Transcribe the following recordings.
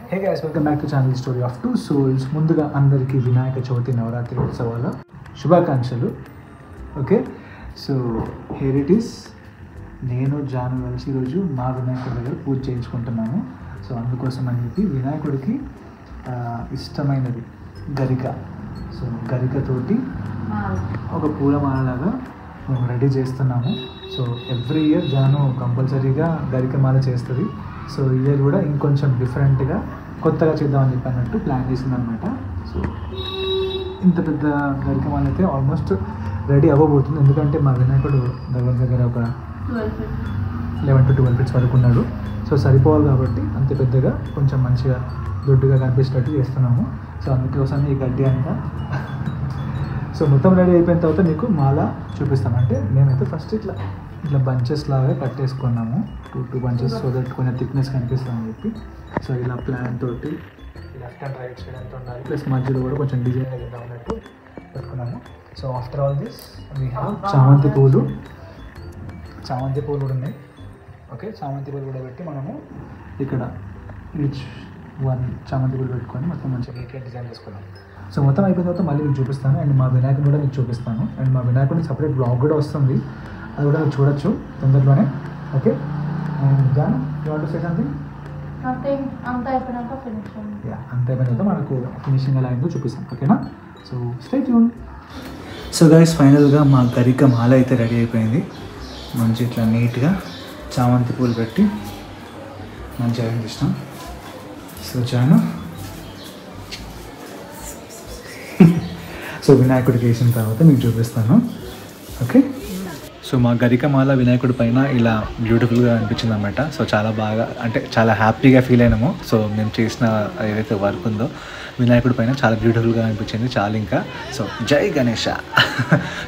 Hey guys, welcome back to channel story of two souls. ముందుగా అందరికీ వినాయక చవితి నవరాత్రి ఉత్సవాల శుభాకాంక్షలు. Okay, so here it is. నేను జాను కలిసి ఈరోజు మా వినాయకుడి దగ్గర పూజ చేయించుకుంటున్నాము. సో అందుకోసం అని చెప్పి వినాయకుడికి ఇష్టమైనది గరిక. సో గరికతోటి ఒక పూలమాలలాగా మేము రెడీ చేస్తున్నాము. సో ఎవ్రీ ఇయర్ జాను కంపల్సరీగా గరికమాల చేస్తుంది. సో ఇయర్ కూడా ఇంకొంచెం డిఫరెంట్గా కొత్తగా చేద్దామని చెప్పి అన్నట్టు ప్లాన్ చేసిందనమాట. సో ఇంత పెద్ద గరికమాల అయితే ఆల్మోస్ట్ రెడీ అవ్వబోతుంది. ఎందుకంటే మా వినాయకుడు దగ్గర ఒక 11 to 12 feet వరకు ఉన్నాడు. సో సరిపోవాలి కాబట్టి అంత పెద్దగా కొంచెం మంచిగా దొడ్డుగా కనిపించేటట్టు చేస్తున్నాము. సో అందుకోసం ఈ గడ్డి అంతా సో మొత్తం రెడీ అయిపోయిన తర్వాత మీకు మాల చూపిస్తాను. అంటే మేమైతే ఫస్ట్ ఇట్లా బంచెస్ లాగా కట్టేసుకున్నాము. టూ బంచెస్ సో దట్ కొంచెం థిక్నెస్ కనిపిస్తామని చెప్పి. సో ఇలా ప్లాన్ తోటి లెఫ్ట్ అండ్ రైట్ సైడ్ అంతా ఉండాలి, ప్లస్ మధ్యలో కూడా కొంచెం డిజైన్ చేద్దాం అన్నట్టు పెట్టుకున్నాము. So after all this we have చామంతి పూలు కూడా ఉన్నాయి. ఓకే, చామంతి పూలు కూడా పెట్టి మనము ఇక్కడ ఈచ్ వన్ చామంతి పూలు పెట్టుకొని మొత్తం మంచిగా నీట్గా డిజైన్ చేసుకున్నాం. సో మొత్తం అయిపోయిన తర్వాత మళ్ళీ మీకు చూపిస్తాను. అండ్ మా వినాయకుని కూడా మీకు చూపిస్తాను. అండ్ మా వినాయకుడికి సపరేట్ బ్లాగ్ కూడా వస్తుంది, అది కూడా మీరు చూడొచ్చు తొందరలోనే. Okay, and John you want to say something? అంత అయిపోయినాక ఫినిషింగ్. యా, అంత అయిపోయిన తర్వాత మనకు ఫినిషింగ్ ఎలా అయిందో చూపిస్తాం. ఓకేనా? So stay tune. So guys, ఫైనల్గా మా గరిక మాల అయితే రెడీ అయిపోయింది. మంచి ఇట్లా నీట్గా చామంతి పూలు పెట్టి మంచిగా అరేంజ్ చేసినాం. సో జాను సో వినాయకుడికి వేసిన తర్వాత మీకు చూపిస్తాను. ఓకే, సో మా గరికమాల వినాయకుడి పైన ఇలా బ్యూటిఫుల్గా అనిపించింది అనమాట. సో చాలా బాగా, అంటే చాలా హ్యాపీగా ఫీల్ అయినాము. సో మేము చేసిన ఏదైతే వర్క్ ఉందో వినాయకుడి పైన చాలా బ్యూటిఫుల్గా అనిపించింది. చాలా ఇంకా సో జై గణేష.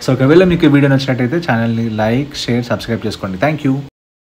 సో ఒకవేళ మీకు ఈ వీడియో నచ్చినట్టయితే ఛానల్ని లైక్, షేర్, సబ్స్క్రైబ్ చేసుకోండి. Thank you.